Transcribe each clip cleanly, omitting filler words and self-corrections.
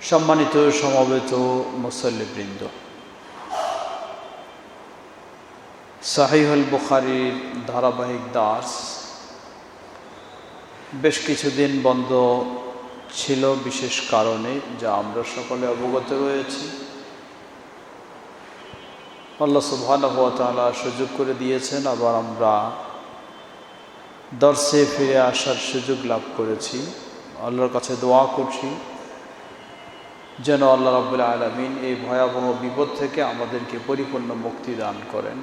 সম্মানিত সমবেত মুসল্লিবৃন্দ, সহিহুল বুখারীর ধারাবাহিক দার্স বেশ কিছুদিন বন্ধ ছিল বিশেষ কারণে, যা আমরা সকলে অবগত রয়েছি। আল্লাহ সুবহানাহু ওয়া তাআলা সুযোগ করে দিয়েছেন, আবার আমরা দর্সে ফিরে আসার সুযোগ লাভ করেছি। আল্লাহর কাছে দোয়া করছি যেন আল্লাহ রাব্বুল আলামিন এই ভয়াবহ বিপদ থেকে আমাদেরকে পরিপূর্ণ মুক্তি দান করেন।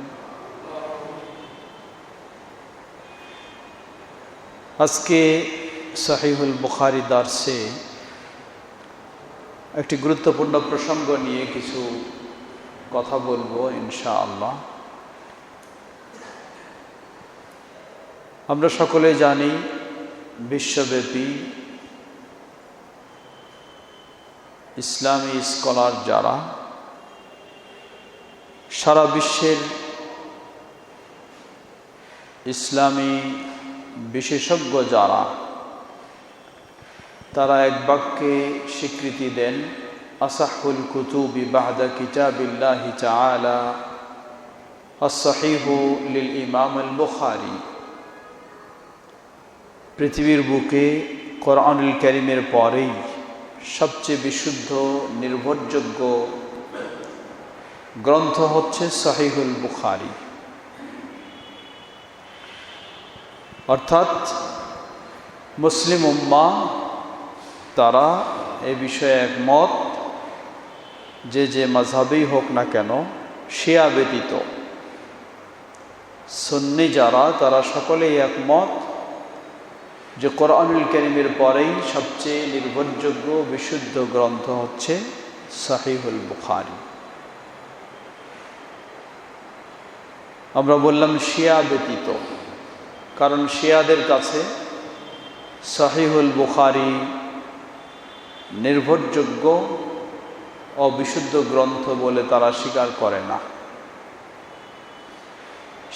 আজকে সহিহুল বুখারী দার্সে একটি গুরুত্বপূর্ণ প্রসঙ্গ নিয়ে কিছু কথা বলবো ইনশাআল্লাহ। আমরা সকলে জানি, বিশ্বব্যাপী ইসলামী স্কলার যারা, সারা বিশ্বের ইসলামী বিশেষজ্ঞ যারা, তারা এক বাক্যে স্বীকৃতি দেন, আসাহুল কুতুবি বা'দা কিতাবিল্লাহি তাআলা আস-সহিহু লিল ইমাম আল বুখারী। পৃথিবীর বুকে কোরআনুল কারীমের পরেই সবচেয়ে বিশুদ্ধ নির্ভরযোগ্য গ্রন্থ হচ্ছে সহিহুল বুখারী। অর্থাৎ মুসলিম উম্মাহ তারা এ বিষয়ে একমত যে মাযহাবেই হোক না কেন, শিয়া ব্যতীত সুন্নি যারা, তারা সকলেই একমত যে কোরআনুল কারীমের পরেই সবচেয়ে নির্ভরযোগ্য বিশুদ্ধ গ্রন্থ হচ্ছে সহিহুল বুখারী। আমরা বললাম শিয়া ব্যতীত, কারণ শিয়াদের কাছে সহিহুল বুখারী নির্ভরযোগ্য ও বিশুদ্ধ গ্রন্থ বলে তারা স্বীকার করে না।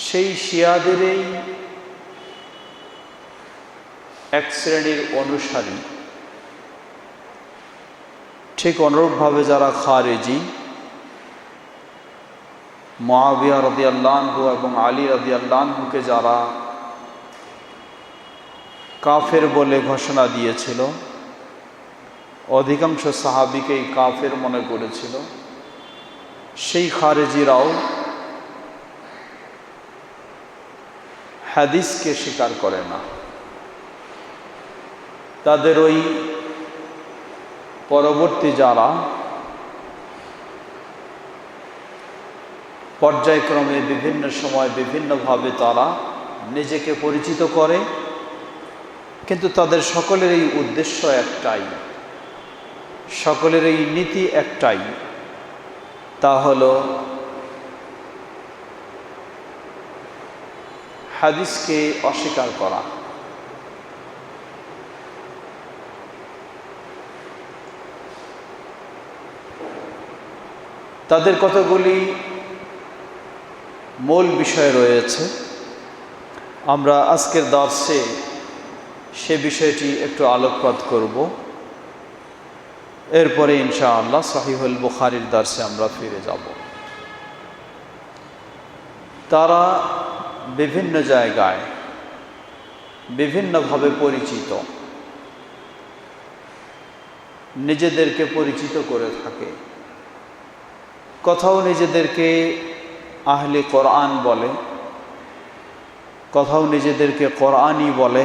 সেই শিয়াদেরই এক শ্রেণীর অনুসারী, ঠিক অনুরূপভাবে যারা খারেজি, মুআবিয়া রাদিয়াল্লাহু আনহু এবং আলী রাদিয়াল্লাহু আনহুকে যারা কাফের বলে ঘোষণা দিয়েছিল, অধিকাংশ সাহাবীকেই কাফের মনে করেছিল, সেই খারেজিরাও হাদিসকে স্বীকার করে না। তাদের ওই পরবর্তী যারা পর্যায়ক্রমে বিভিন্ন সময় বিভিন্নভাবে তারা নিজেকে পরিচিত করে, কিন্তু তাদের সকলের এই উদ্দেশ্য একটাই, সকলের এই নীতি একটাই, তা হলো হাদিসকে অস্বীকার করা। তাদের কতগুলি মূল বিষয় রয়েছে, আমরা আজকের দার্সে সে বিষয়টি একটু আলোকপাত করব। এরপরে ইনশাআল্লাহ সহিহুল বুখারীর দার্সে আমরা ফিরে যাব। তারা বিভিন্ন জায়গায় বিভিন্নভাবে পরিচিত, নিজেদেরকে পরিচিত করে থাকে। কোথাও নিজেদেরকে আহলে কোরআন বলে, কোথাও নিজেদেরকে কোরআনী বলে,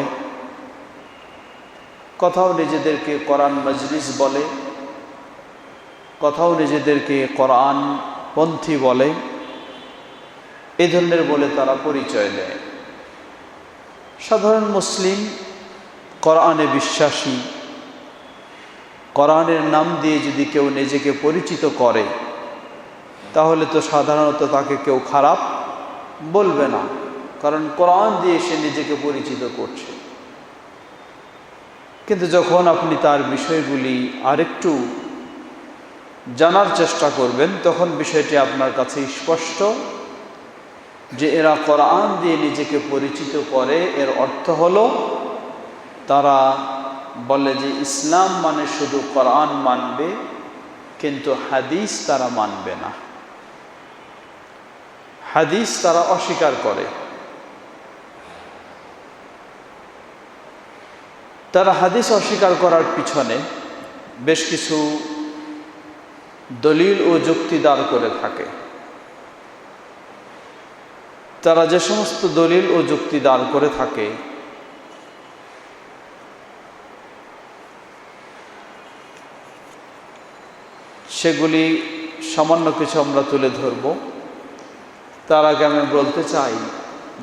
কোথাও নিজেদেরকে কোরআন মজলিস বলে, কোথাও নিজেদেরকে কোরআন পন্থী বলে, এই ধরনের বলে তারা পরিচয় দেয়। সাধারণ মুসলিম কোরআনে বিশ্বাসী, কোরআনের নাম দিয়ে যদি কেউ নিজেকে পরিচিত করে, তাহলে তো সাধারণত তাকে কেউ খারাপ বলবে না, কারণ কোরআন দিয়ে সে নিজেকে পরিচিত করছে। কিন্তু যখন আপনি তার বিষয়গুলি আরেকটু জানার চেষ্টা করবেন, তখন বিষয়টি আপনার কাছে স্পষ্ট যে এরা কোরআন দিয়ে নিজেকে পরিচিত করে, এর অর্থ হলো তারা বলে যে ইসলাম মানে শুধু কোরআন মানবে, কিন্তু হাদিস তারা মানবে না, হাদিস তারা অস্বীকার করে। তারা হাদিস অস্বীকার করার পিছনে বেশ কিছু দলিল ও যুক্তি দাঁড় করে থাকে। তারা যে সমস্ত দলিল ও যুক্তি দাঁড় করে থাকে সেগুলি সামান্য কিছু আমরা তুলে ধরব। তার আগে আমি বলতে চাই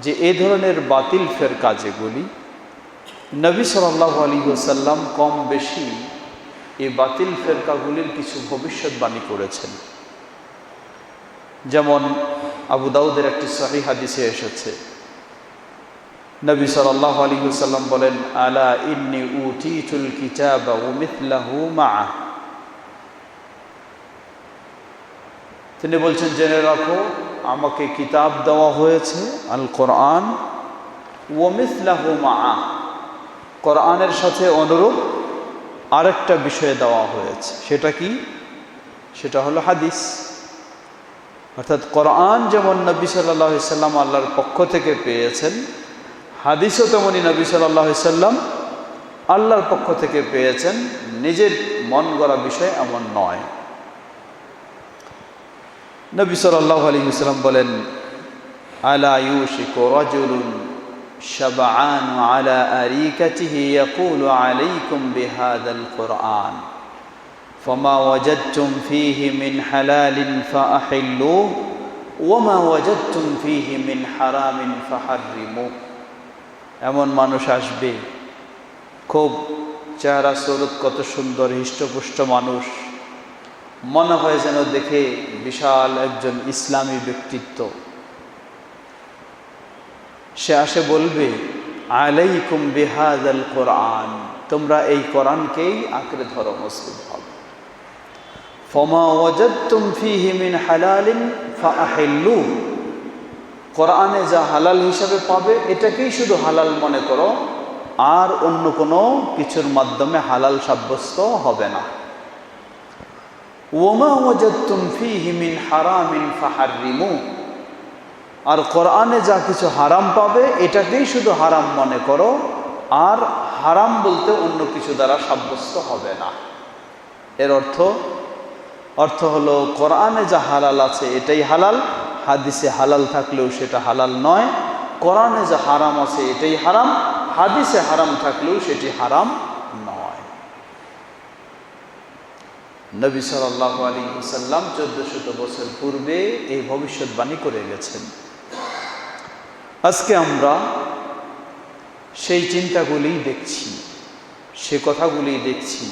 যে এই ধরনের বাতিল ফেরকা যেগুলি, নবী সাল্লাল্লাহু আলাইহি ওয়াসাল্লাম কম বেশি এই বাতিল ফেরকাগুলির কিছু ভবিষ্যৎবাণী করেছেন। যেমন আবু দাউদের একটি সহিহ হাদিসে এসেছে, নবী সাল্লাল্লাহু আলাইহি ওয়াসাল্লাম বলেন, আলা ইন্নী উতীতুল কিতাবা ওয়া মিথলাহু মা'আহ। তিনি বলছেন, জেনে রাখো আমাকে কিতাব দেওয়া হয়েছে আল কোরআন, ওয়া মিথলাহু মা'আহ, কোরআনের সাথে অনুরূপ আরেকটা বিষয় দেওয়া হয়েছে। সেটা কি? সেটা হলো হাদিস। অর্থাৎ কোরআন যেমন নবী সাল্লাল্লাহু আলাইহি সাল্লাম আল্লাহর পক্ষ থেকে পেয়েছেন, হাদিসও তেমনি নবী সাল্লাল্লাহু আলাইহি সাল্লাম আল্লাহর পক্ষ থেকে পেয়েছেন, নিজের মন গড়া বিষয় এমন নয়। নবী সাল্লাল্লাহু আলাইহি ওয়াসাল্লাম বলেন, আলা ইউশিকু রাজুলুন শাবআন আলা আরিকাতিহি ইয়াকুলু আলাইকুম বিহাদাল কুরআন ফামা ওয়াজাদতুম ফীহি মিন হালালিন ফাআহিল্লুহু ওয়া মা ওয়াজাদতুম ফীহি মিন হারামিন ফাহাররিমুহু। এমন মানুষ আসবে, খুব চেহারা সুরত কত সুন্দর, হৃষ্টপুষ্ট মানুষ, মনে হয় যেন দেখে বিশাল একজন ইসলামী ব্যক্তিত্ব। সে আসে বলবে, আলাইকুম বিহাদাল কোরআন, তোমরা এই কোরআনকেই আঁকড়ে ধরো, মজবুত হবে। ফামা ওয়াজাদতুম ফীহি মিন হালালিন ফাআহিল্লুহু, কোরআনে যা হালাল হিসাবে পাবে এটাকেই শুধু হালাল মনে করো, আর অন্য কোনো কিছুর মাধ্যমে হালাল সাব্যস্ত হবে না। ওয়া মা ওয়াজাদতুম ফীহি মিন হারামিন ফাহাররিমুহু, আর কোরআনে যা কিছু হারাম পাবে এটাকেই শুধু হারাম মনে করো, আর হারাম বলতে অন্য কিছু দ্বারা সাব্যস্ত হবে না। এর অর্থ হলো কোরআনে যা হালাল আছে এটাই হালাল, হাদিসে হালাল থাকলেও সেটা হালাল নয়। কোরআনে যা হারাম আছে এটাই হারাম, হাদিসে হারাম থাকলেও সেটি হারাম নয়। নবী সাল্লাল্লাহু আলাইহি ওয়াসাল্লাম 1400 বছর পূর্বে এই ভবিষ্যৎবাণী করে গেছেন। আজকে আমরা সেই চিন্তাগুলি দেখছি, সে কথাগুলি দেখছি।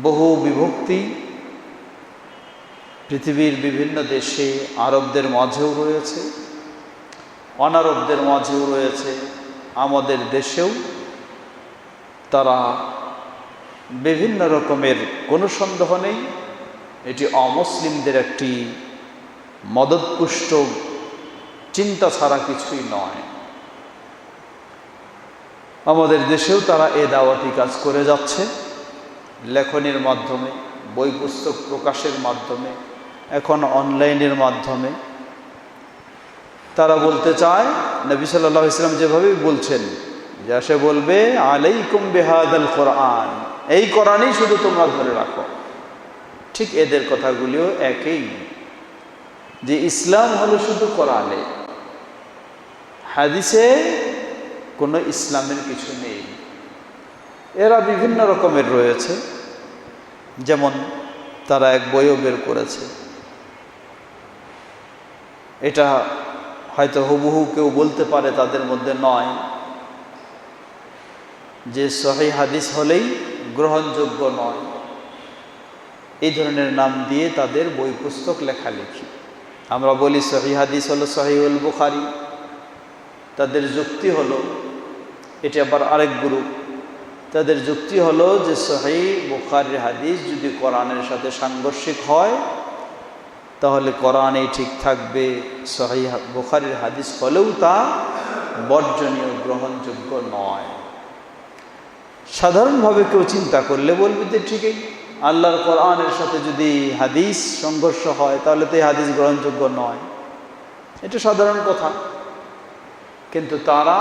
বহু বিভক্তি পৃথিবীর বিভিন্ন দেশে, আরবদের মাঝেও রয়েছে, অনারবদের মাঝেও রয়েছে, আমাদের দেশেও তারা বিভিন্ন রকমের, কোনো সন্দেহ নেই এটি অমুসলিমদের একটি মদতপুষ্ট চিন্তা ছাড়া কিছুই নয়। আমাদের দেশেও তারা এ দাওয়াতি কাজ করে যাচ্ছে, লেখনের মাধ্যমে, বই পুস্তক প্রকাশের মাধ্যমে, এখন অনলাইনের মাধ্যমে। তারা বলতে চায়, নবী সাল্লাল্লাহু আলাইহি ওয়াসাল্লাম যেভাবে বলছেন, যে সে বলবে, আলাইকুম বিহাদাল কোরআন, এই কোরআনই শুধু তোমরা ধরে রাখো। ঠিক এদের কথাগুলিও একই, যে ইসলাম হলো শুধু কোরআনে, হাদিসে কোনো ইসলামের কিছু নেই। এরা বিভিন্ন রকমের রয়েছে। যেমন তারা এক বইও বের করেছে, এটা হয়তো হুবহু কেউ বলতে পারে তাদের মধ্যে নয়, যে সহিহ হাদিস হলেই গ্রহণযোগ্য নয়, এই ধরনের নাম দিয়ে তাদের বই পুস্তক লেখালেখি। আমরা বলি সহিহ হাদিস হলো সহিহুল বুখারী, তাদের যুক্তি হলো, এটি আবার আরেক গ্রুপ, তাদের যুক্তি হলো যে সহিহ বুখারীর হাদিস যদি কোরআনের সাথে সাংঘর্ষিক হয় তাহলে কোরআনেই ঠিক থাকবে, সহিহ বুখারীর হাদিস হলেও তা বর্জনীয়, গ্রহণযোগ্য নয়। সাধারণভাবে কেউ চিন্তা করলে বলবে যে ঠিকই, আল্লাহর কোরআনের সাথে যদি হাদিস সংঘর্ষ হয় তাহলে তো এই হাদিস গ্রহণযোগ্য নয়, এটা সাধারণ কথা। কিন্তু তারা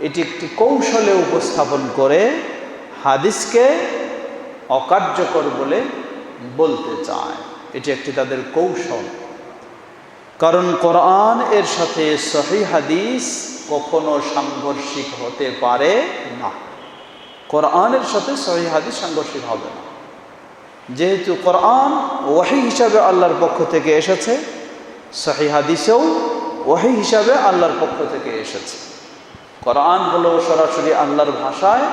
এটি একটি কৌশলে উপস্থাপন করে হাদিসকে অকার্যকর বলে বলতে চায়। এটি একটি তাদের কৌশল। কারণ কোরআন এর সাথে সহিহ হাদিস কখনো সাংঘর্ষিক হতে পারে না। কোরআনের সাথে সহিহ হাদিস সাংঘর্ষিক হবে না, যেহেতু কোরআন ওয়াহী হিসাবে আল্লাহর পক্ষ থেকে এসেছে, সহিহ হাদিসেও ওয়াহী হিসাবে আল্লাহর পক্ষ থেকে এসেছে। কোরআন হলো সরাসরি আল্লাহর ভাষায়,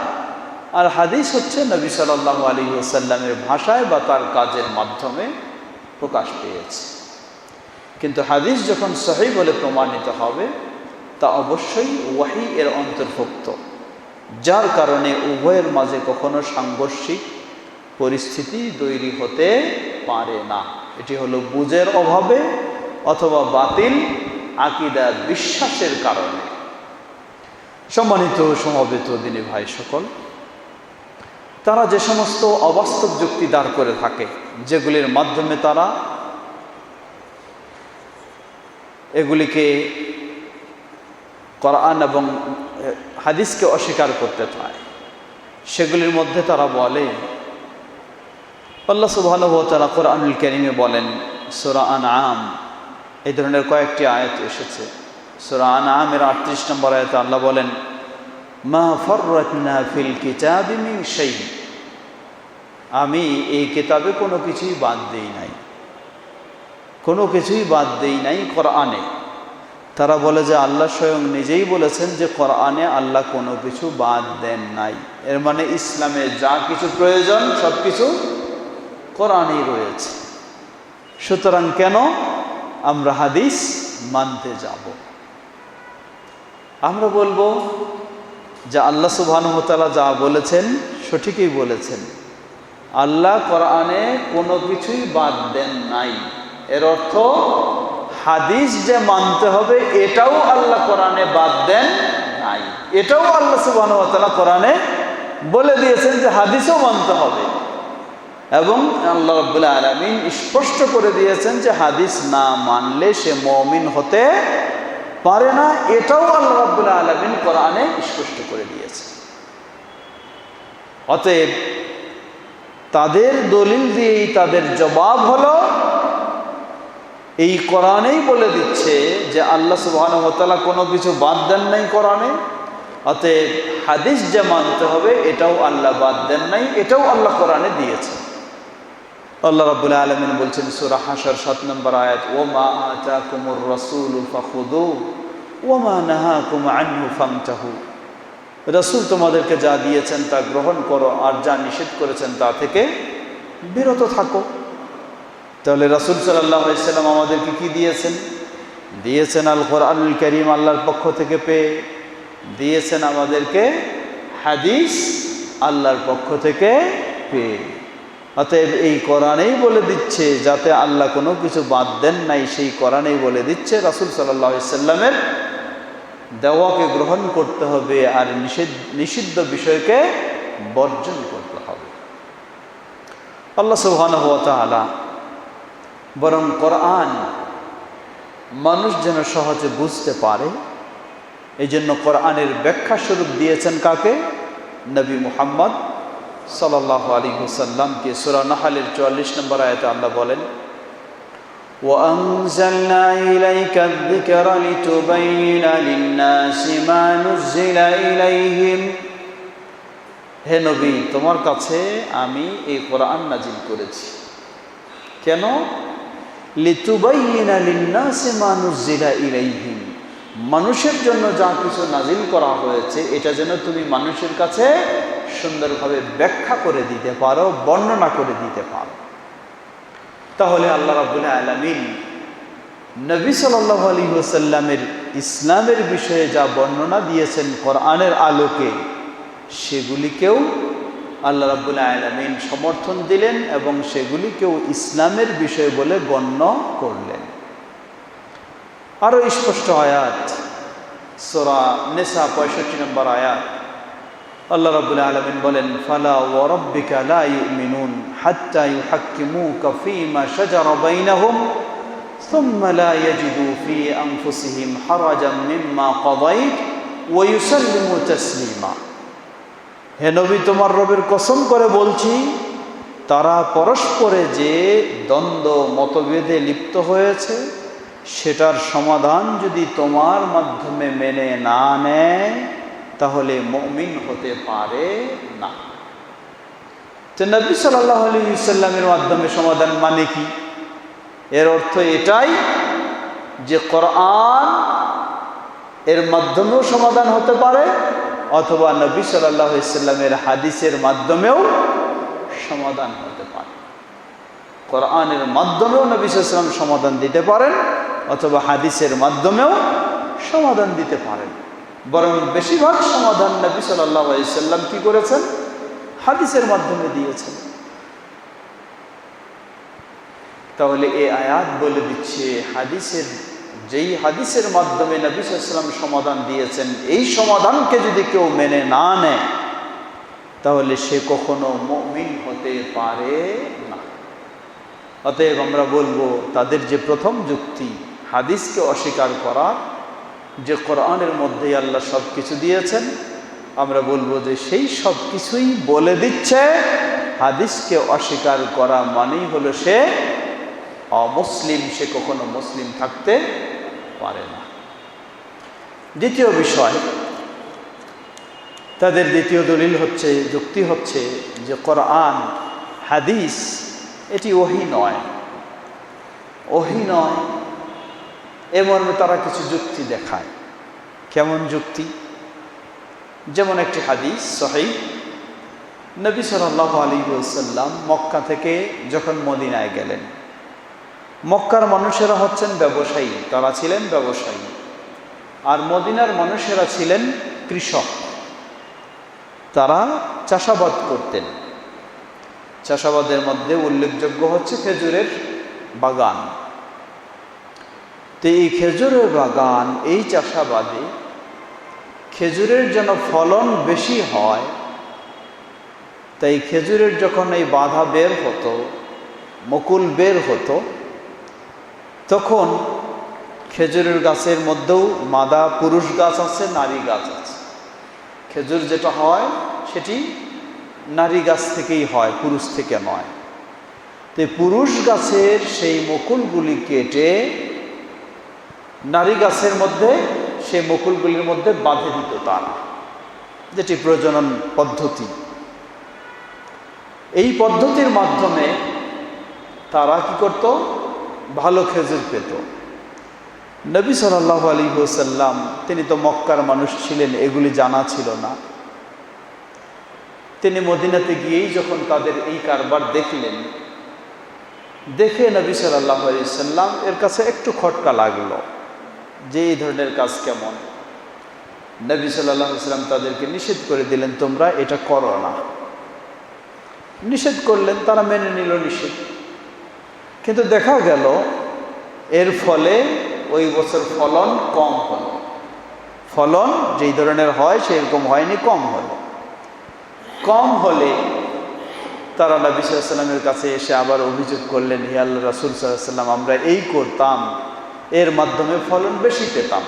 আর হাদিস হচ্ছে নবী সাল্লাল্লাহু আলাইহি ওয়াসাল্লামের ভাষায় বা তার কাজের মাধ্যমে প্রকাশ পেয়েছে। কিন্তু হাদিস যখন সহিহ বলে প্রমাণিত হবে তা অবশ্যই ওয়াহী এর অন্তর্ভুক্ত, যার কারণে উভয়ের মাঝে কখনো সাংঘর্ষিক পরিস্থিতি তৈরি হতে পারে না। এটি হলো বুঝের অভাবে অথবা বাতিল আকীদার বিশ্বাসের কারণে। সম্মানিত সমবেত দিনী ভাই সকল, তারা যে সমস্ত অবাস্তব যুক্তি দাঁড় করে থাকে, যেগুলির মাধ্যমে তারা এগুলিকে কোরআন এবং হাদিসকে অস্বীকার করতে চায়, সেগুলির মধ্যে তারা বলে, আল্লাহ সুবহানাহু ওয়া তাআলা কোরআনুল কারীমে বলেন, সূরা আনআম এই ধরনের কয়েকটি আয়াত এসেছে। সূরা আনআমের 38 নম্বর আয়াতে আল্লাহ বলেন, মা ফাররাতনা ফিল কিতাবি মিন শাই, আমি এই কিতাবে কোনো কিছুই বাদ দেই নাই, কোনো কিছুই বাদ দেই নাই কোরআনে। তারা বলে যে আল্লাহ স্বয়ং নিজেই বলেছেন যে কোরআনে আল্লাহ কোনো কিছু বাদ দেন নাই, এর মানে ইসলামে যা কিছু প্রয়োজন সব কিছু কোরআনেই রয়েছে। সুতরাং কেন আমরা হাদিস মানতে যাব? আমরা বলবো যে আল্লাহ সুবহানাহু ওয়া তাআলা যা বলেছেন সঠিকই বলেছেন। আল্লাহ কোরআনে কোনো কিছুই বাদ দেন নাই, এর অর্থ হাদিস যে মানতে হবে এটাও আল্লাহ কোরআনে বাদ দেন নাই, এটাও আল্লাহ সুবহানাহু ওয়া তাআলা কোরআনে বলে দিয়েছেন যে হাদিসও মানতে হবে। এবং আল্লাহ রাব্বুল আলামিন স্পষ্ট করে দিয়েছেন যে হাদিস না মানলে সে মুমিন হতে পারে না, এটাও আল্লাহ রাব্বুল আলামিন কোরআনে স্পষ্ট করে দিয়েছে। অতএব তাদের দলিল দিয়েই তাদের জবাব হলো, এই কোরআনেই বলে দিচ্ছে যে আল্লাহ সুবহানাহু ওয়া তাআলা কোনো কিছু বাদ দেন নাই কোরআনে, অতএব হাদিস যে মানতে হবে এটাও আল্লাহ বাদ দেন নাই, এটাও আল্লাহ কোরআনে দিয়েছে। আল্লাহ রাব্বুল আলামিন বলছেন সূরা হাশর 7 নম্বর আয়াত, ওমা আতাকুমুর রাসূলু ফাখুযু ওমা নাহাকুম আনহু ফামতাহু, রাসূল তোমাদেরকে যা দিয়েছেন তা গ্রহণ করো, আর যা নিষেধ করেছেন তা থেকে বিরত থাকো। তাহলে রাসূল সাল্লাল্লাহু আলাইহি সাল্লাম আমাদেরকে কি দিয়েছেন? দিয়েছেন আল কোরআনুল কারীম আল্লাহর পক্ষ থেকে পেয়ে, দিয়েছেন আমাদেরকে হাদিস আল্লাহর পক্ষ থেকে পেয়ে। অতএব এই কোরআনেই বলে দিচ্ছে, যাতে আল্লাহ কোনো কিছু বাদ দেন নাই সেই কোরআনেই বলে দিচ্ছে রাসূল সাল্লাল্লাহু আলাইহি সাল্লামের দেওয়াকে গ্রহণ করতে হবে আর নিষিদ্ধ বিষয়কে বর্জন করতে হবে। আল্লাহ সুবহানাহু ওয়া তাআলা বরং কোরআন মানুষ যেন সহজে বুঝতে পারে এই জন্য কোরআনের ব্যাখ্যা স্বরূপ দিয়েছেন কাকে? নবী মুহাম্মদ সাল্লাল্লাহু আলাইহি ওয়াসাল্লামকে। সূরা নাহলের 44 নম্বর আয়াতে আল্লাহ বলেন, وَأَنزَلْنَا إِلَيْكَ الذِّكْرَ لِتُبَيِّنَ لِلنَّاسِ مَا نُزِّلَ إِلَيْهِمْ, হে নবী তোমার কাছে আমি এই কোরআন নাজিল করেছি। কেন? লিতুবাইয়িনা লিন্নাসি মা নুযিলা ইলাইহিম, মানুষের জন্য যা কিছু নাজিল করা হয়েছে এটা যেন তুমি মানুষের কাছে সুন্দরভাবে ব্যাখ্যা করে দিতে পারো, বর্ণনা করে দিতে পারো। তাহলে আল্লাহ রাব্বুল আলামিন নবী সাল্লাল্লাহু আলাইহি ওয়াসাল্লামের ইসলামের বিষয়ে যা বর্ণনা দিয়েছেন কোরআনের আলোকে, সেগুলিকেও আল্লাহ রাব্বুল আলামিন সমর্থন দিলেন এবং সেগুলিকেও ইসলামের বিষয় বলে গণ্য করলেন। আরও স্পষ্ট আয়াত সূরা নিসা 65 নম্বর আয়াত, আল্লাহ রাব্বুল আলামিন বলেন, ফালা ওয়া রাব্বিকা লা ইউমিনুন হাত্তা ইউহাক্কিমুকা ফীমা শাজারা বাইনাহুম সুম্মা লা ইয়াজিদু ফী আনফুসিহিম হারাজাম মিম্মা কাযাইত ওয়া ইউসাল্লিমু তাসলিমা। হে নবী, তোমার রবের কসম করে বলছি, তারা পরস্পরে যে দ্বন্দ্ব মতভেদে লিপ্ত হয়েছে সেটার সমাধান যদি তোমার মাধ্যমে মেনে না নেয় তাহলে মুমিন হতে পারে না। তো নবী সাল্লাল্লাহু আলাইহি ওয়াসাল্লামের মাধ্যমে সমাধান মানে কি? এর অর্থ এটাই যে কোরআন এর মাধ্যমেও সমাধান হতে পারে, অথবা নবী সাল্লাল্লাহু আলাইহি ওয়াসাল্লামের হাদিসের মাধ্যমেও সমাধান হতে পারে। কোরআনের মাধ্যমেও নবী সাল্লাল্লাহু আলাইহি ওয়াসাল্লাম সমাধান দিতে পারেন, অথবা হাদিসের মাধ্যমেও সমাধান দিতে পারেন। বরং বেশিরভাগ সমাধান নবী সাল্লাল্লাহু আলাইহি ওয়াসাল্লাম কি করেছেন? হাদিসের মাধ্যমে দিয়েছেন। তাহলে এই আয়াত বলে দিচ্ছে, যেই হাদিসের মাধ্যমে নবী সাল্লাল্লাহু আলাইহি ওয়াসাল্লাম সমাধান দিয়েছেন, এই সমাধানকে যদি কেউ মেনে না নেয় তাহলে সে কখনো মুমিন হতে পারে না। অতএব আমরা বলবো, তাদের যে প্রথম যুক্তি হাদিসকে অস্বীকার করা, যে কোরআনের মধ্যেই আল্লাহ সব কিছু দিয়েছেন, আমরা বলবো যে সেই সব কিছুই বলে দিচ্ছে, হাদিসকে অস্বীকার করা মানেই হলো সে অমুসলিম, সে কখনো মুসলিম থাকতে পারে না। দ্বিতীয় বিষয়, তাদের দ্বিতীয় দলিল হচ্ছে, যুক্তি হচ্ছে যে কোরআন হাদিস এটি ওহী নয়। ওহী নয় এমন তারা কিছু যুক্তি দেখায়। কেমন যুক্তি? যেমন একটি হাদিস সহিহ, নবী সাল্লাল্লাহু আলাইহি ওয়াসাল্লাম মক্কা থেকে যখন মদিনায় গেলেন, মক্কার মানুষেরা হচ্ছেন ব্যবসায়ী, তারা ছিলেন ব্যবসায়ী, আর মদিনার মানুষেরা ছিলেন কৃষক, তারা চাষাবাদ করতেন। চাষাবাদের মধ্যে উল্লেখযোগ্য হচ্ছে খেজুরের বাগান। তো এই খেজুরের বাগান, এই চাষাবাদে খেজুরের যেন ফলন বেশি হয়, তাই খেজুরের যখন এই বাধা বের হতো, মুকুল বের হতো, তখন খেজুরের গাছের মধ্যেও মাদা পুরুষ গাছ আছে, নারী গাছ আছে। খেজুর যেটা হয় সেটি নারী গাছ থেকেই হয়, পুরুষ থেকে নয়। তো পুরুষ গাছের সেই মুকুলগুলি কেটে নারী গাছের মধ্যে, সেই মুকুলগুলির মধ্যে বাঁধে দিত তারা, যেটি প্রজনন পদ্ধতি। এই পদ্ধতির মাধ্যমে তারা কি করত? ভালো খেজুর পেত। নবী সাল্লাল্লাহু আলাইহি ওয়াসাল্লাম, তিনি তো মক্কার মানুষ ছিলেন, এগুলি জানা ছিল না। তিনি মদিনাতে গিয়েই যখন তাদের এই কারবার দেখলেন, দেখে নবী সাল্লাল্লাহু আলাইহি ওয়াসাল্লাম এর কাছে একটু খটকা লাগলো যে এই ধরনের কাজ কেমন। নবী সাল্লাল্লাহু আলাইহি ওয়াসাল্লাম তাদেরকে নিষেধ করে দিলেন, তোমরা এটা করো না। নিষেধ করলেন, তারা মেনে নিল নিষেধ। কিন্তু দেখা গেল এর ফলে ওই বছর ফলন কম হলো। ফলন যেই ধরনের হয় সেরকম হয়নি, কম হলো। কম হলে তারা নবী সাল্লাল্লাহু আলাইহি ওয়াসাল্লামের কাছে এসে আবার অভিযোগ করলেন, হে আল্লাহ রাসূল সাল্লাল্লাহু আলাইহি ওয়াসাল্লাম, আমরা এই করতাম, এর মাধ্যমে ফলন বেশি পেতাম,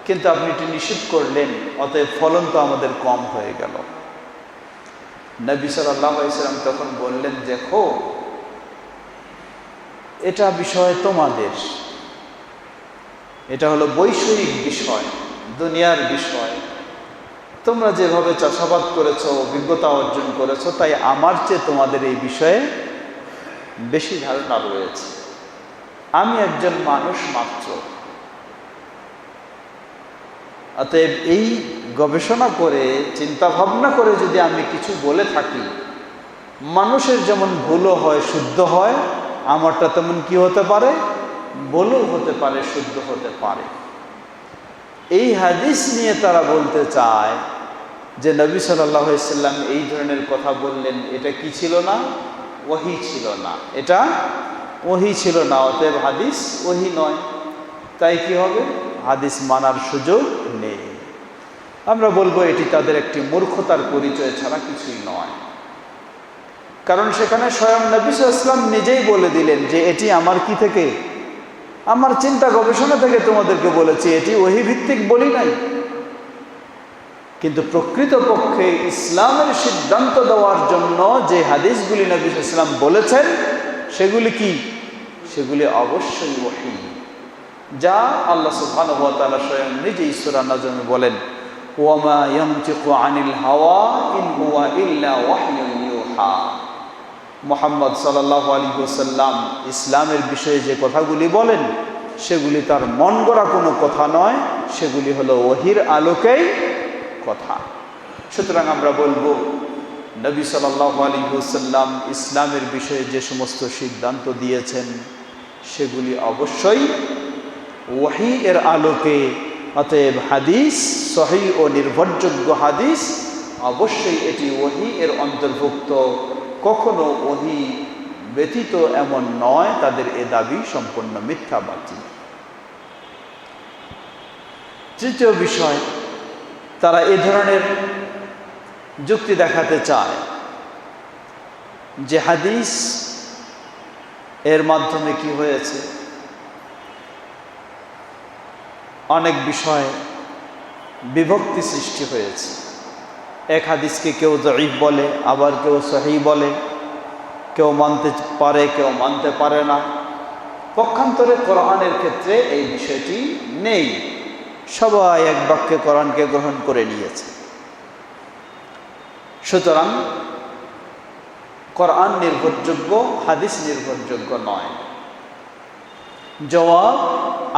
কিন্তু আপনি এটি নিষেধ করলেন, অতএব ফলন তো আমাদের কম হয়ে গেল। নবী সাল্লাল্লাহু আলাইহি ওয়াসাল্লাম তখন বললেন, দেখো, এটা বিষয় তোমাদের, এটা হলো বৈষয়িক বিষয়, দুনিয়ার বিষয়। তোমরা যেভাবে চাষাবাদ করেছো, অভিজ্ঞতা অর্জন করেছো, তাই আমার চেয়ে তোমাদের এই বিষয়ে বেশি ধারণা রয়েছে। আমি একজন মানুষ মাত্র, অতএব এই গবেষণা করে, চিন্তা ভাবনা করে যদি আমি কিছু বলে থাকি, মানুষের যেমন ভুলও হয়, শুদ্ধ হয়, আমারটা তেমন কি হতে পারে, ভুলও হতে পারে, শুদ্ধ হতে পারে। এই হাদিস নিয়ে তারা বলতে চায় যে নবী সাল্লাল্লাহু আলাইহি ওয়াসাল্লাম এই ধরনের কথা বললেন, এটা কি ছিল না? ওহী ছিল না। এটা ওহী ছিল না, অতএব হাদিস ওহী নয়। তাই কি হবে? হাদিস মানার সুযোগ নেই। আমরা বলবো এটি তাদের একটি মূর্খতার পরিচয় ছাড়া কিছুই নয়। কারণ সেখানে স্বয়ং নবী সাল্লাল্লাহু আলাইহি ওয়াসাল্লাম নিজেই বলে দিলেন যে এটি আমার কি থেকে, আমার চিন্তা গবেষণা থেকে তোমাদেরকে বলেছি, এটি ওহী ভিত্তিক বলি নাই। কিন্তু প্রকৃতপক্ষে ইসলামের সিদ্ধান্ত দেওয়ার জন্য যে হাদিসগুলি নবী সাল্লাল্লাহু আলাইহি ওয়াসাল্লাম বলেছেন সেগুলি কি? সেগুলি অবশ্যই ওহী, যা আল্লাহ সুবহানাহু ওয়া তাআলা স্বয়ং নিজেই সূরা নাজমে বলেন, ওয়ামা ইয়ানতিকু আনিল হাওয়া ইন হুয়া ইল্লা ওয়াহয়ুন ইউহা। মুহাম্মদ সাল্লাল্লাহু আলাইহি ওয়াসাল্লাম ইসলামের বিষয়ে যে কথাগুলি বলেন সেগুলি তার মন গড়া কোনো কথা নয়, সেগুলি হলো ওহীর আলোকেই কথা। সুতরাং আমরা বলবো নবী সাল্লাল্লাহু আলাইহি ওয়াসাল্লাম ইসলামের বিষয়ে যে সমস্ত সিদ্ধান্ত দিয়েছেন সেগুলি অবশ্যই ওহী এর আলোকে। অতএব হাদিস সহিহ ও নির্ভরযোগ্য হাদিস অবশ্যই এটি ওহী এর অন্তর্ভুক্ত, কখনো ওহী ব্যতীত এমন নয়। তাদের এ দাবি সম্পূর্ণ মিথ্যা, বাতিল। তৃতীয় বিষয়, তারা এ ধরনের যুক্তি দেখাতে চায় যে হাদিস এর মাধ্যমে কি হয়েছে, অনেক বিষয়ে বিভক্তি সৃষ্টি হয়েছে। এক হাদিসকে কেউ যঈফ বলে, আবার কেউ সহিহ বলে, কেউ মানতে পারে, কেউ মানতে পারে না। পক্ষান্তরে কোরআনের ক্ষেত্রে এই বিষয়টি নেই, সবাই এক বাক্যে কোরআনকে গ্রহণ করে নিয়েছে। সুতরাং কোরআন নির্ভরযোগ্য, হাদিস নির্ভরযোগ্য নয়। জবাব,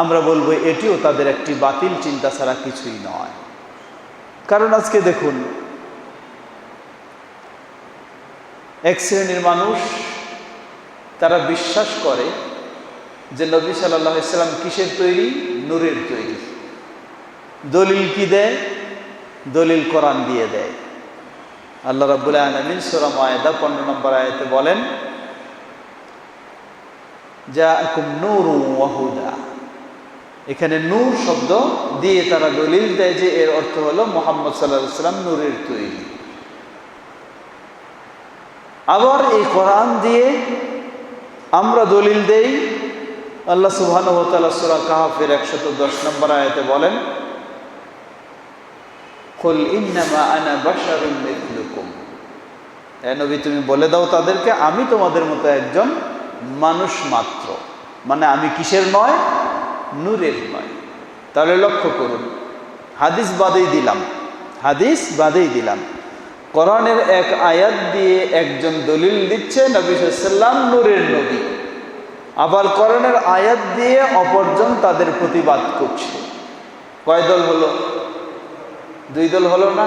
আমরা বলবো এটিও তাদের একটি বাতিল চিন্তা ছাড়া কিছুই নয়। কারণ আজকে দেখুন, এক শ্রেণীর মানুষ তারা বিশ্বাস করে যে নবী সাল্লাল্লাহু আলাইহি ওয়াসাল্লাম কিসের তৈরি? নূরের তৈরি। দলিল কি দেয়? দলিল কোরআন দিয়ে দেয়। আল্লাহ রাব্বুল আলামিন সূরা মায়েদা 15 নম্বর আয়াতে বলেন, জাআকুম নূরুন ওয়া হুদা। এখানে নূর শব্দ দিয়ে তারা দলিল দেয় যে এর অর্থ হলো মুহাম্মদ সাল্লাল্লাহু আলাইহি ওয়াসাল্লাম নূরের তৈরি। আবার এই কোরআন দিয়ে আমরা দলিল দেই, আল্লাহ সুবহানাহু ওয়া তাআলা সূরা কাহফের 110 নম্বর আয়াতে বলেন, কুল ইন্নামা আনা বাশারুম মিথলুকুম। হে নবী, তুমি বলে দাও তাদেরকে, আমি তোমাদের মতো একজন মানুষ মাত্র। মানে আমি কিসের নয়? নূরের নয়। তাহলে লক্ষ্য করুন, হাদিস বাদেই দিলাম, হাদিস বাদেই দিলাম, কোরআনের এক আয়াত দিয়ে একজন দলিল দিচ্ছে নবী সাল্লাল্লাহু আলাইহি ওয়াসাল্লাম নূরের নবী, আবার কোরআনের আয়াত দিয়ে অপরজন তাদের প্রতিবাদ করছে। কয় দল হলো? দুই দল হলো না?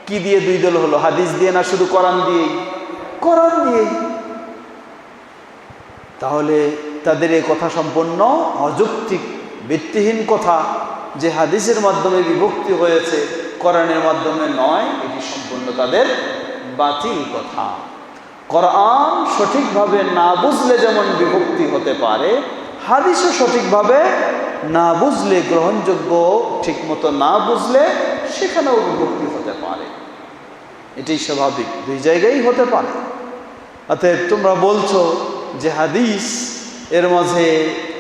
কি দিয়ে দুই দল হলো? হাদিস দিয়ে না শুধু কোরআন দিয়েই? কোরআন দিয়েই। তাহলে তাদের এই কথা সম্পূর্ণ অযৌক্তিক, ভিত্তিহীন কথা যে হাদিসের মাধ্যমে বিভক্তি হয়েছে, কোরআনের মাধ্যমে নয়। এটি সম্পূর্ণ তাদের বাতিল কথা। কোরআন সঠিকভাবে না বুঝলে যেমন বিভক্তি হতে পারে, হাদিসও সঠিকভাবে না বুঝলে, গ্রহণযোগ্য ঠিকমতো না বুঝলে সেখানেও বিভক্তি হতে পারে। এটাই স্বাভাবিক, দুই জায়গায় হতে পারে। অতএব তোমরা বলছো যে হাদিস এর মাঝে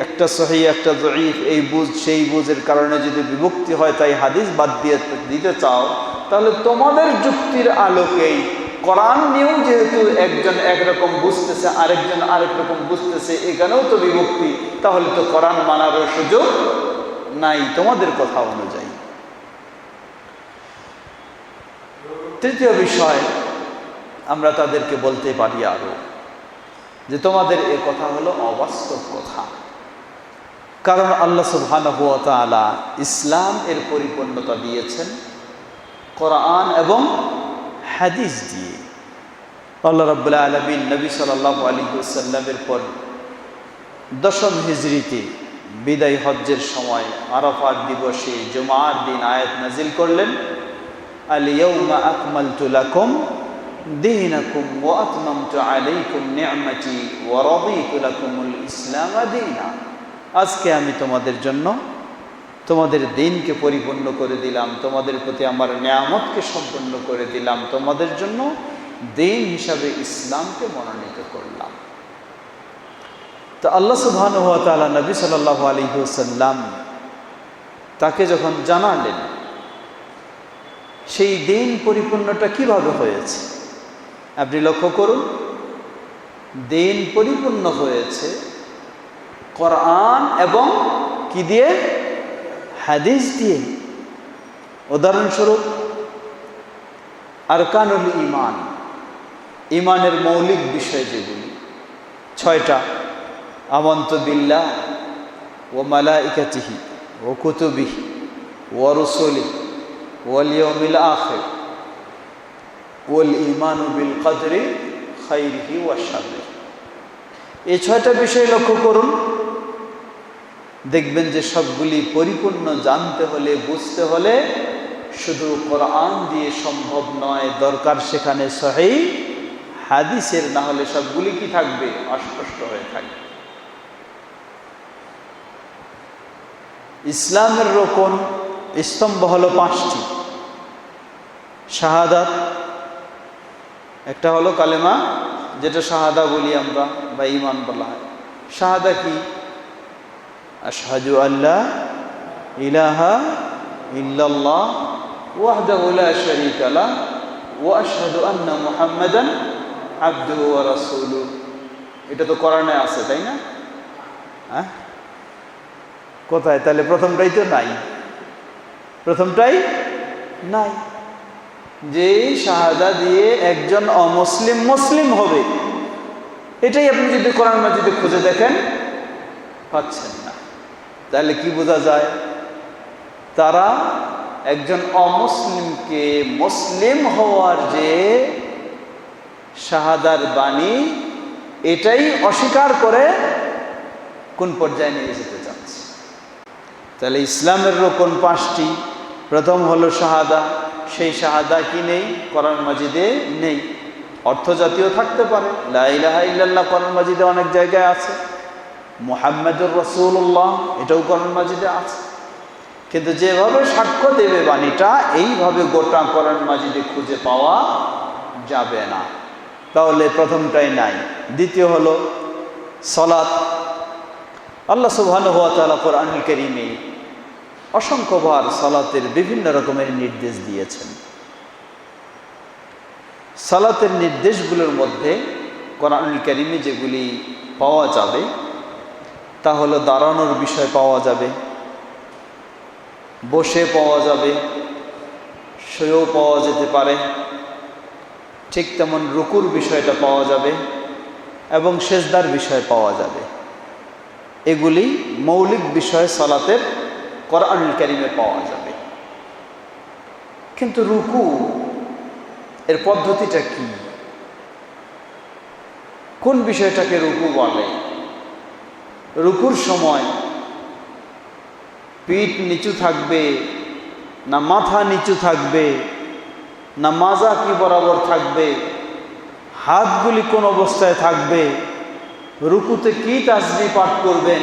একটা সহিহ একটা যঈফ, এই বুঝ সেই বুঝের কারণে যদি বিভক্তি হয় তাই হাদিস বাদ দিয়ে দিতে চাও, তাহলে তোমাদের যুক্তির আলোকেই কোরআন নিয়েও যেহেতু একজন একরকম বুঝতেছে, আরেকজন আরেক রকম বুঝতেছে, এখানেও তো বিভক্তি, তাহলে তো কোরআন মানারও সুযোগ নাই তোমাদের কথা অনুযায়ী। তৃতীয় বিষয়, আমরা তাদেরকে বলতে পারি আরো যে তোমাদের এ কথা হলো অবাস্তব কথা। কারণ আল্লাহ সুবহানাহু ওয়া তাআলা ইসলাম এর পরিপূর্ণতা দিয়েছেন কোরআন এবং হাদিস দিয়ে। আল্লাহ রাব্বুল আলামিন নবী সাল্লাল্লাহু আলাইহি ওয়াসাল্লামের পর 10ম হিজরিতে বিদায় হজ্জের সময় আরাফাত দিবসে জুমার দিন আয়াত নাজিল করলেন, আল ইয়াউমা আকমালতু লাকুম দীনাকুম ওয়া আতমামতু আলাইকুম নি'মাতি ওয়া রাদিতু লাকুমুল ইসলাম দীনা। আজকে আমি তোমাদের জন্য তোমাদের দিনকে পরিপূর্ণ করে দিলাম, তোমাদের প্রতি আমার নেয়ামতকে সম্পূর্ণ করে দিলাম, তোমাদের জন্য দিন হিসাবে ইসলামকে মনোনীত করলাম। তো আল্লাহ সুবহানাহু ওয়া তাআলা নবী সাল্লাল্লাহু আলাইহি ওয়াসাল্লাম তাকে যখন জানালেন সেই দিন পরিপূর্ণটা কিভাবে হয়েছে, আপনি লক্ষ্য করুন, দিন পরিপূর্ণ হয়েছে কোরআন এবং কি দিয়ে? হাদিস দিয়ে। উদাহরণস্বরূপ আরকানুল ঈমান, ঈমানের মৌলিক বিষয় যেগুলি 6টা, আমানতু বিল্লাহ ওয়া মালাইকাতিহি ওয়া কুতুবিহি ওয়া রুসুলিহি ওয়াল ইয়াউমিল আখির ওয়াল ঈমানু বিল কদরি খাইরিহি ওয়া শাররিহি। এই 6টা বিষয় লক্ষ্য করুন, দেখবেন যে সবগুলি পরিপূর্ণ জানতে হলে, বুঝতে হলে শুধু কোরআন দিয়ে সম্ভব নয়, দরকার সেখানে সহিহ হাদিসের, না হলে সবগুলি কি থাকবে? অস্পষ্ট হয়ে থাকবে। ইসলামের রোকন স্তম্ভ হলো 5টি। শাহাদাত, একটা হলো কালেমা, যেটা শাহাদা বলি আমরা বা ঈমান বলা হয়। শাহাদা কি? আশহাদু আল্লা ইলাহা ইল্লাল্লাহ ওয়াহদাহু লা শারীকা লাহু ওয়া আশহাদু আন্না মুহাম্মাদান আবদুহু ওয়া রাসূলুহু। এটা তো কোরআনে আছে, তাই না? হ্যাঁ, কোথায়? তাহলে প্রথমটাই তো নাই, প্রথমটাই নাই। যে শাহাদা দিয়ে একজন অমুসলিম মুসলিম হবে, এটাই আপনি যদি কোরআন মাজিদে খুঁজে দেখেন পাচ্ছেন না। তাহলে কি বোঝা যায়? তারা একজন অমুসলিমকে মুসলিম হওয়ার যে শাহাদার বাণী, এটাই অস্বীকার করে কোন পর্যায়ে নিয়ে যেতে চাচ্ছে। তাহলে ইসলামের রোকন 5টি। প্রথম হলো শাহাদা। সেই শাহাদা কি নেই? কোরআন মাজিদে নেই। অর্থ জাতীয় থাকতে পারে, লা ইলাহা ইল্লাল্লাহ কোরআন মাজিদে অনেক জায়গায় আছে, মুহাম্মাদুর রাসূলুল্লাহ এটাও কোরআন মাজিদে আছে, কিন্তু যেভাবে সাক্ষ্য দেবে বাণীটা, এইভাবে গোটা কোরআন মাজিদে খুঁজে পাওয়া যাবে না। তাহলে প্রথমটাই নাই। দ্বিতীয় হলো সালাত। আল্লাহ সুবহানাহু ওয়া তাআলা কোরআনুল কারীমে অসংখ্যবার সালাতের বিভিন্ন রকমের নির্দেশ দিয়েছেন। সালাতের নির্দেশগুলোর মধ্যে কোরআনুল কারীমে যেগুলি পাওয়া যাবে তা হলো দাঁড়ানোর বিষয় পাওয়া যাবে, বসে পাওয়া যাবে, শুয়েও পাওয়া যেতে পারে, ঠিক তেমন রুকুর বিষয়টা পাওয়া যাবে এবং সেজদার বিষয় পাওয়া যাবে। এগুলি মৌলিক বিষয় সালাতের কোরআনুল কারীমে পাওয়া যাবে। কিন্তু রুকু এর পদ্ধতিটা কি? কোন বিষয়টাকে রুকু বলে? রুকুর সময় পিঠ নিচু থাকবে না মাথা নিচু থাকবে, না মাজা কি বরাবর থাকবে, হাতগুলি কোন অবস্থায় থাকবে, রুকুতে কি তাসবিহ পাঠ করবেন,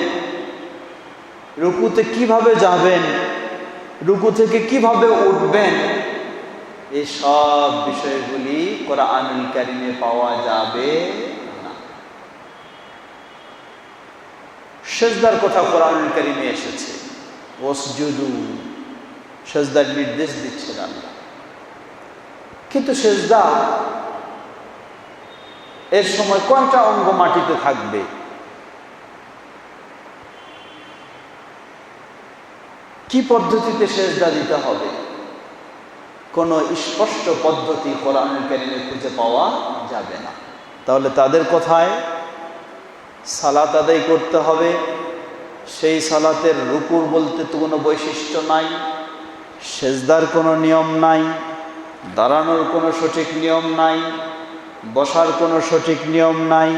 রুকুতে কিভাবে যাবেন, রুকু থেকে কিভাবে উঠবেন, এই সব বিষয়গুলি কোরআনুল কারীমে পাওয়া যাবে না। সেজদার কথা কোরআনুল কারীমে এসেছে, ওয়াসজুদু, সেজদার নির্দেশ দিচ্ছেন আল্লাহ। কিন্তু সেজদা এর সময় কোনটা অঙ্গ মাটিতে থাকবে? কি পদ্ধতিতে সেজদা দিতে হবে? কোনো স্পষ্ট পদ্ধতি কোরআনুল কারীমে খুঁজে পাওয়া যাবে না। তাহলে তাদের কথায় সালাত আদায় করতে হবে, সেই সালাতের রুকুর বলতে তো কোনো বৈশিষ্ট্য নাই, সেজদার কোনো নিয়ম নাই, দাঁড়ানোর কোনো সঠিক নিয়ম নাই, বসার কোনো সঠিক নিয়ম নাই,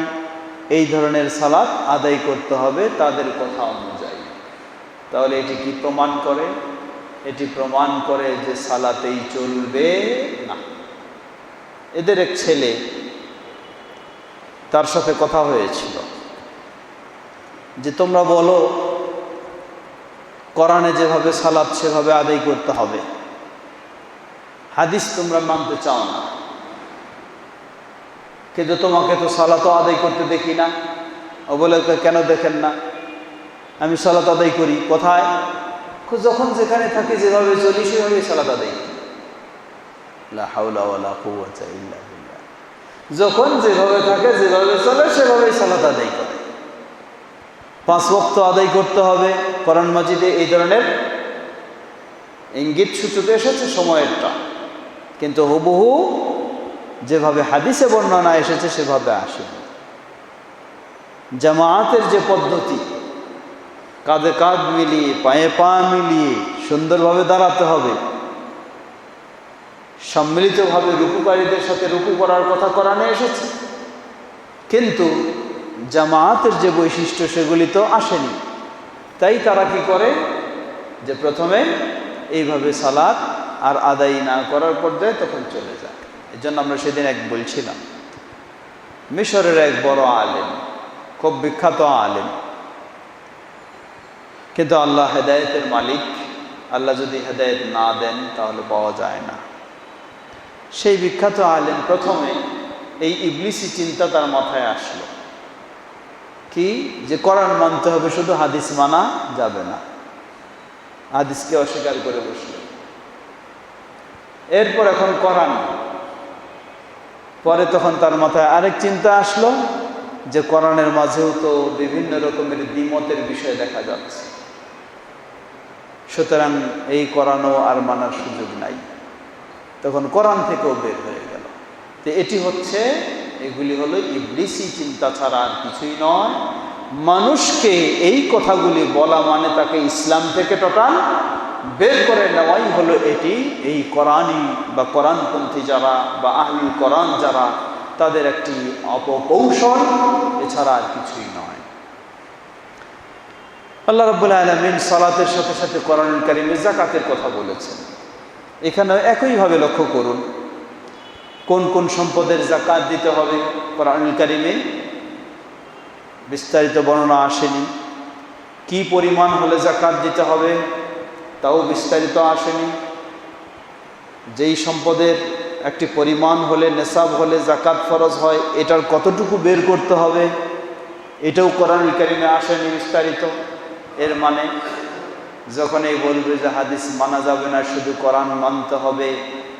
এই ধরনের সালাত আদায় করতে হবে তাদের কথা অনুযায়ী। তাহলে এটি কি প্রমাণ করে? এটি প্রমাণ করে যে সালাতেই চলবে না। এদের এক ছেলে, তার সাথে কথা হয়েছিল যে তোমরা বলো কোরআনে যেভাবে সালাত সেভাবে আদায় করতে হবে। হাদিস তোমরা মানতে চাও না, কিন্তু তোমাকে তো সালাতও আদায় করতে দেখি না। ও বলে, কেন দেখেন না? আমি সালাত আদায় করি। কোথায়? যখন যেখানে থাকি যেভাবে চলি সেভাবেই সালাত আদায় করি। লা হাওলা ওয়ালা কুওয়াতা ইল্লা বিল্লাহ। যখন যেভাবে থাকে যেভাবে চলে সেভাবেই সালাত আদায় করে। 5 ওয়াক্ত আদায় করতে হবে। কোরআন মাজিদে এই ধরনের ইঙ্গিত সূচক এসেছে সময়েরটা, কিন্তু হুবহু যেভাবে হাদিসে বর্ণনা এসেছে সেভাবে আসেনি। জামায়াতের যে পদ্ধতি, কাঁধে কাঁধ মিলিয়ে পায়ে পা মিলিয়ে সুন্দরভাবে দাঁড়াতে হবে, সম্মিলিতভাবে রুকুকারীদের সাথে রুকু করার কথা কোরআনে এসেছে, কিন্তু জামায়াতের যে বৈশিষ্ট্য সেগুলি তো আসেনি। তাই তারা কি করে, যে প্রথমে এইভাবে সালাত আর আদায় না করার পর্যায়ে তখন চলে যায়। এই জন্য আমরা সেদিন বলছিলাম, মিশরের এক বড় আলেম, খুব বিখ্যাত আলেম, কিন্তু আল্লাহ হেদায়েতের মালিক। আল্লাহ যদি হেদায়েত না দেন তাহলে পাওয়া যায় না। সেই বিখ্যাত আলেম প্রথমে এই ইবলিসি চিন্তা তার মাথায় আসলো, কি যে কোরআন মানতে হবে, শুধু হাদিস মানা যাবে না। হাদিসকে অস্বীকার করে বসল। এরপর এখন কোরআন, পরে তখন তার মাথায় আরেক চিন্তা আসলো যে কোরআনের মাঝেও তো বিভিন্ন রকমের দ্বিমতের বিষয় দেখা যাচ্ছে, সুতরাং এই কোরআনও আর মানার সুযোগ নাই। তখন কোরআন থেকেও বের হয়ে গেল। তো এটি হচ্ছে, এগুলি হলো ইবলিসি চিন্তা ছাড়া আর কিছুই নয়। মানুষকে এই কথাগুলি বলা মানে তাকে ইসলাম থেকে টোটাল বের করে নেওয়াই হলো এটি, এই কোরআনই বা কোরআনপন্থী যারা বা আহলুল কোরআন যারা, তাদের একটি অপকৌশল, এছাড়া আর কিছুই নয়। আল্লাহ রাব্বুল আলামিন সালাতের সাথে সাথে কোরআনুল কারীমে যাকাতের কথা বলেছেন। এখানে একইভাবে লক্ষ্য করুন, কোন কোন সম্পদের যাকাত দিতে হবে কোরআনুল কারীমে বিস্তারিত বর্ণনা আসেনি। কি পরিমাণ হলে যাকাত দিতে হবে তাও বিস্তারিত আসেনি। যেই সম্পদের একটি পরিমাণ হলে, নেসাব হলে যাকাত ফরজ হয়, এটার কতটুকু বের করতে হবে এটাও কোরআনুল কারীমে আসেনি বিস্তারিত। এর মানে যখন এই বলবে যে হাদিস মানা যাবে না, শুধু কোরআন মানতে হবে,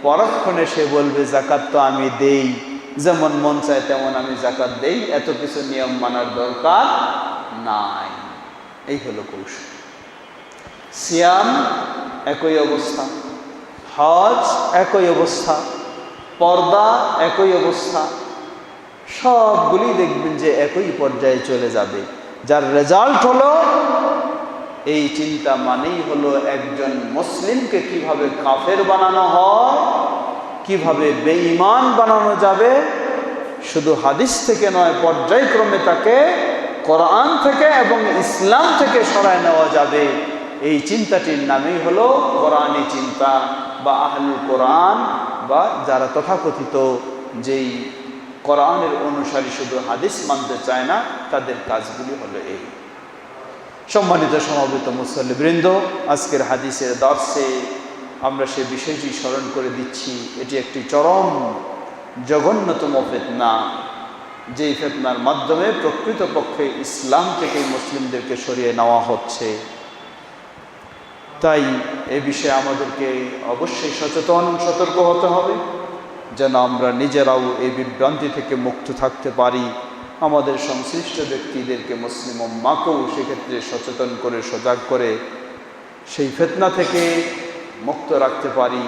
পরক্ষণে সে বলবে যাকাত তো আমি দেই, যেমন মন চায় তেমন আমি যাকাত দেই, এত কিছু নিয়ম মানার দরকার নাই। এই হলো কৌশল। সিয়াম একই অবস্থা, হজ একই অবস্থা, পর্দা একই অবস্থা, সবগুলি দেখবেন যে একই পর্যায়ে চলে যাবে। যার রেজাল্ট হলো এই চিন্তা মানেই হলো একজন মুসলিমকে কিভাবে কাফের বানানো হয়, কিভাবে বেঈমান বানানো যাবে, শুধু হাদিস থেকে নয়, পর্যায়ক্রমে তাকে কোরআন থেকে এবং ইসলাম থেকে সরায় নেওয়া যাবে। এই চিন্তাটির নামেই হলো কোরআনী চিন্তা বা আহলুল কোরআন, বা যারা তথাকথিত যেই কোরআনের অনুসারী শুধু হাদিস মানতে চায় না, তাদের কাজগুলি হলো এই। সম্মানিত সমবেত মুসল্লিবৃন্দ, আজকের হাদিসের দর্শে আমরা সে বিষয়টি স্মরণ করে দিচ্ছি। এটি একটি চরম জঘন্যতম ফিতনা, যেই ফিতনার মাধ্যমে প্রকৃতপক্ষে ইসলাম থেকে মুসলিমদেরকে সরিয়ে নেওয়া হচ্ছে। তাই এ বিষয়ে আমাদেরকে অবশ্যই সচেতন, সতর্ক হতে হবে, যেন আমরা নিজেরাও এই বিভ্রান্তি থেকে মুক্ত থাকতে পারি, আমাদের সংশ্লিষ্ট ব্যক্তিদেরকে, মুসলিম উম্মাহকেও সেক্ষেত্রে সচেতন করে, সজাগ করে সেই ফিতনা থেকে মুক্ত রাখতে পারি।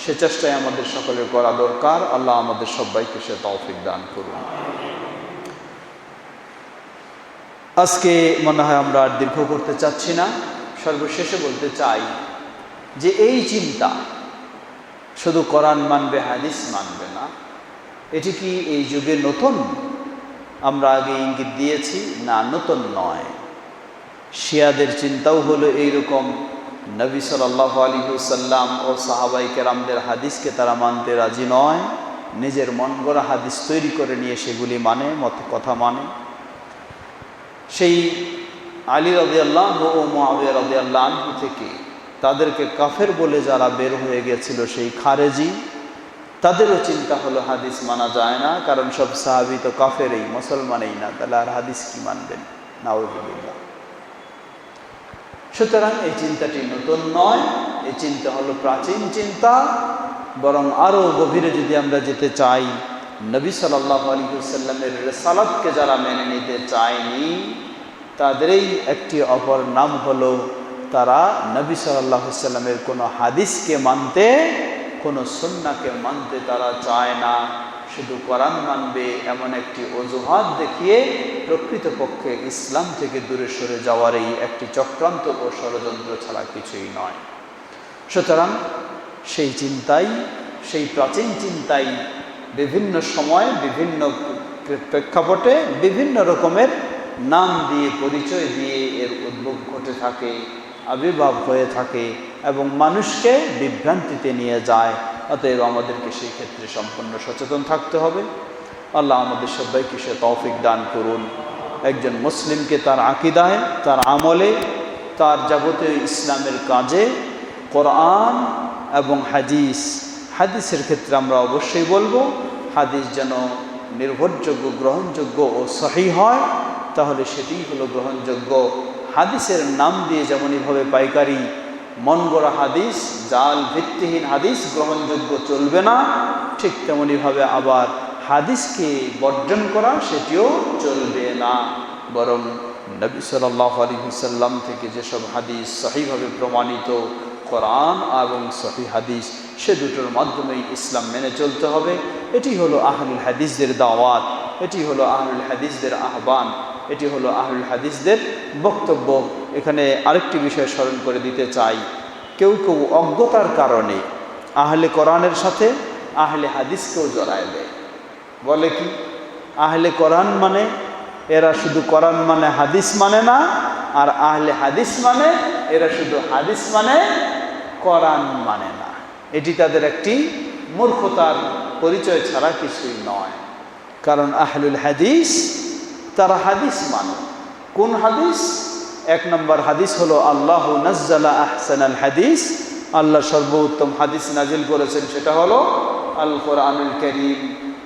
সে চেষ্টায় আমাদের সকলের করা দরকার। আল্লাহ আমাদের সবাইকে সে তৌফিক দান করুন। আজকে মনে হয় আমরা আর দীর্ঘ করতে চাচ্ছি না। সর্বশেষে বলতে চাই যে এই চিন্তা শুধু কোরআন মানবে, হাদিস মানবে না, এটি কি এই যুগে নতুন? আমরা আগে ইঙ্গিত দিয়েছি, না, নতুন নয়। শিয়াদের চিন্তাও হলো এইরকম। নবী সাল্লাল্লাহু আলাইহি ওয়াসাল্লাম ও সাহাবায়ে কেরামদের হাদিসকে তারা মানতে রাজি নয়, নিজের মন গড়া হাদিস তৈরি করে নিয়ে সেগুলি মানে, কথা মানে। সেই আলী রাদিয়াল্লাহু ও মুআবিয়া রাদিয়াল্লাহু আনহু থেকে তাদেরকে কাফের বলে যারা বের হয়ে গেছিল সেই খারেজি, তাদেরও চিন্তা হলো হাদিস মানা যায় না, কারণ সব সাহাবী তো কাফেরই, মুসলমানই না, তাহলে আর হাদিস কি মানবেন? নাউযুবিল্লাহ। সুতরাং এই চিন্তাটি নতুন নয়, এই চিন্তা হলো প্রাচীন চিন্তা। বরং আরও গভীরে যদি আমরা যেতে চাই, নবী সাল্লাল্লাহু আলাইহি ওয়াসাল্লামের রিসালাতকে যারা মেনে নিতে চায়নি, তাদেরই একটি অপর নাম হলো তারা নবী সাল্লাল্লাহু আলাইহি ওয়াসাল্লামের কোনো হাদিসকে মানতে, কোনো সুন্নাহকে মানতে তারা চায় না, শুধু কোরআন মানবে এমন একটি অজুহাত দেখিয়ে প্রকৃতপক্ষে ইসলাম থেকে দূরে সরে যাওয়ার এই একটি চক্রান্ত ও ষড়যন্ত্র ছাড়া কিছুই নয়। সুতরাং সেই চিন্তাই, সেই প্রাচীন চিন্তাই বিভিন্ন সময় বিভিন্ন প্রেক্ষাপটে বিভিন্ন রকমের নাম দিয়ে, পরিচয় দিয়ে এর উদ্ভব ঘটে থাকে, আবির্ভাব হয়ে থাকে এবং মানুষকে বিভ্রান্তিতে নিয়ে যায়। অতএব আমাদেরকে সেই ক্ষেত্রে সম্পূর্ণ সচেতন থাকতে হবে। আল্লাহ আমাদের সবাইকে সে তৌফিক দান করুন। একজন মুসলিমকে তার আকীদায়, তার আমলে, তার যাবতীয় ইসলামের কাজে কোরআন এবং হাদিসের ক্ষেত্রে আমরা অবশ্যই বলবো হাদিস যেন নির্ভরযোগ্য, গ্রহণযোগ্য ও সহিহ হয়, তাহলে সেটিই হলো গ্রহণযোগ্য। হাদিসের নাম দিয়ে যেমনইভাবে পাইকারি মন গড়া হাদিস, জাল ভিত্তিহীন হাদিস গ্রহণযোগ্য চলবে না, ঠিক তেমনইভাবে আবার হাদিসকে বর্জন করা সেটিও চলবে না। বরং নবী সাল্লাল্লাহু আলাইহি ওয়াসাল্লাম থেকে যেসব হাদিস সহিভাবে প্রমাণিত, কোরআন এবং সহিহ হাদিস, সে দুটোর মাধ্যমেই ইসলাম মেনে চলতে হবে। এটি হলো আহলুল হাদিসদের দাওয়াত, এটি হলো আহলুল হাদিসদের আহ্বান, এটি হলো আহলুল হাদিসদের বক্তব্য। এখানে আরেকটি বিষয় স্মরণ করে দিতে চাই, কেউ কেউ অজ্ঞতার কারণে আহলে কোরআনের সাথে আহলে হাদিসকেও জড়ায় দেয়। বলে কি, আহলে কোরআন মানে এরা শুধু কোরআন মানে হাদিস মানে না, আর আহলে হাদিস মানে এরা শুধু হাদিস মানে কোরআন মানে না। এটি তাদের একটি মূর্খতার পরিচয় ছাড়া কিছুই নয়। কারণ আহলুল হাদিস তারা হাদিস মানে কোন হাদিস? এক নম্বর হাদিস হলো আল্লাহু নাজ্জালা আহসানাল হাদিস, আল্লাহ সর্বোত্তম হাদিস নাজিল করেছেন, সেটা হলো আল কোরআনুল কারীম।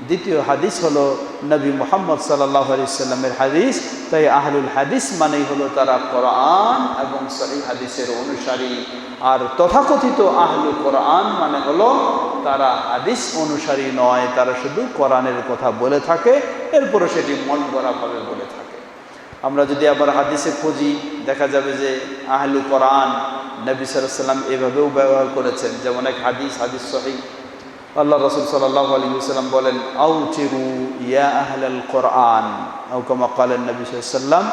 দ্বিতীয় হাদিস হলো নবী মুহাম্মদ সাল্লাল্লাহু আলাইহি সাল্লামের হাদিস। তাই আহলুল হাদিস মানেই হলো তারা কোরআন এবং সহিহ হাদিসের অনুসারী। আর তথাকথিত আহলুল কোরআন মানে হলো তারা হাদিস অনুসারী নয়, তারা শুধু কোরআনের কথা বলে থাকে, এরপরে সেটি মন গড়াভাবে বলে থাকে। আমরা যদি আবার হাদিসে খুঁজি, দেখা যাবে যে আহলুল কোরআন নবী সাল্লাল্লাহু আলাইহি সাল্লাম এভাবেও ব্যবহার করেছেন। যেমন এক হাদিস সহিহ, আল্লাহ রাসূল সাল্লাল্লাহু আলাইহি ওয়াসাল্লাম বলেন, আউতিরু ইয়া আহলাল কোরআন, আও কামা ক্বালেন নবী সাল্লাল্লাহু আলাইহি ওয়াসাল্লাম,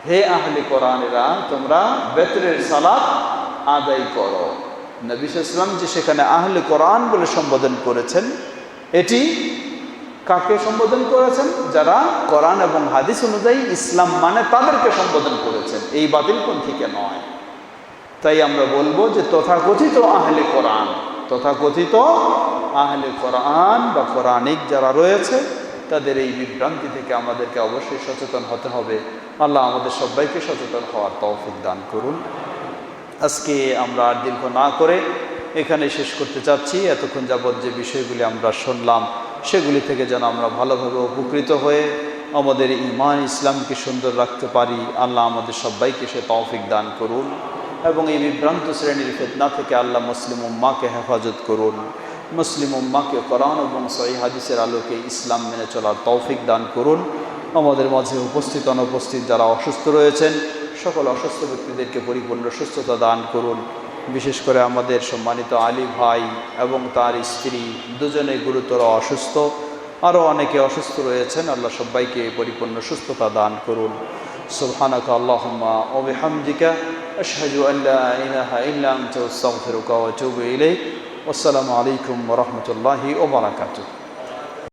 হে আহলে কোরআনেরা তোমরা বেতরের সালাত আদায় করো। নবী সাল্লাল্লাহু আলাইহি ওয়াসাল্লাম যে সেখানে আহলে কোরআন বলে সম্বোধন করেছেন, এটি কাকে সম্বোধন করেছেন? যারা কোরআন এবং হাদিস অনুযায়ী ইসলাম মানে তাদেরকে সম্বোধন করেছেন, এই বাতিলপন্থীকে নয়। তাই আমরা বলবো যে তথাকথিত আহলে কোরআন, তথাকথিত আহলে কোরআন বা কোরআনিক যারা রয়েছে, তাদের এই বিভ্রান্তি থেকে আমাদেরকে অবশ্যই সচেতন হতে হবে। আল্লাহ আমাদের সবাইকে সচেতন হওয়ার তৌফিক দান করুন। আজকে আমরা আর দীর্ঘ না করে এখানে শেষ করতে চাচ্ছি। এতক্ষণ যাবৎ যে বিষয়গুলি আমরা শুনলাম, সেগুলি থেকে যেন আমরা ভালোভাবে উপকৃত হয়ে আমাদের ঈমান ইসলামকে সুন্দর রাখতে পারি। আল্লাহ আমাদের সবাইকে সে তৌফিক দান করুন এবং এই বিভ্রান্ত শ্রেণীর ফিতনা থেকে আল্লাহ মুসলিম উম্মাহকে হেফাজত করুন। মুসলিম উম্মাহকে কোরআন এবং সহিহ হাদিসের আলোকে ইসলাম মেনে চলার তৌফিক দান করুন। আমাদের মাঝে উপস্থিত অনুপস্থিত যারা অসুস্থ রয়েছেন, সকল অসুস্থ ব্যক্তিদেরকে পরিপূর্ণ সুস্থতা দান করুন। বিশেষ করে আমাদের সম্মানিত আলী ভাই এবং তার স্ত্রী দুজনেই গুরুতর অসুস্থ, আরও অনেকে অসুস্থ রয়েছেন। আল্লাহ সবাইকে পরিপূর্ণ সুস্থতা দান করুন। সুবহানাকা আল্লাহুম্মা ওয়া বিহামদিকা আশহাদু আল্লা ইলাহা ইল্লা আনতা আস্তাগফিরুকা ওয়া আতুবু ইলাইক। আসসালামু আলাইকুম ওয়া রাহমাতুল্লাহি ওয়া বারাকাতুহু।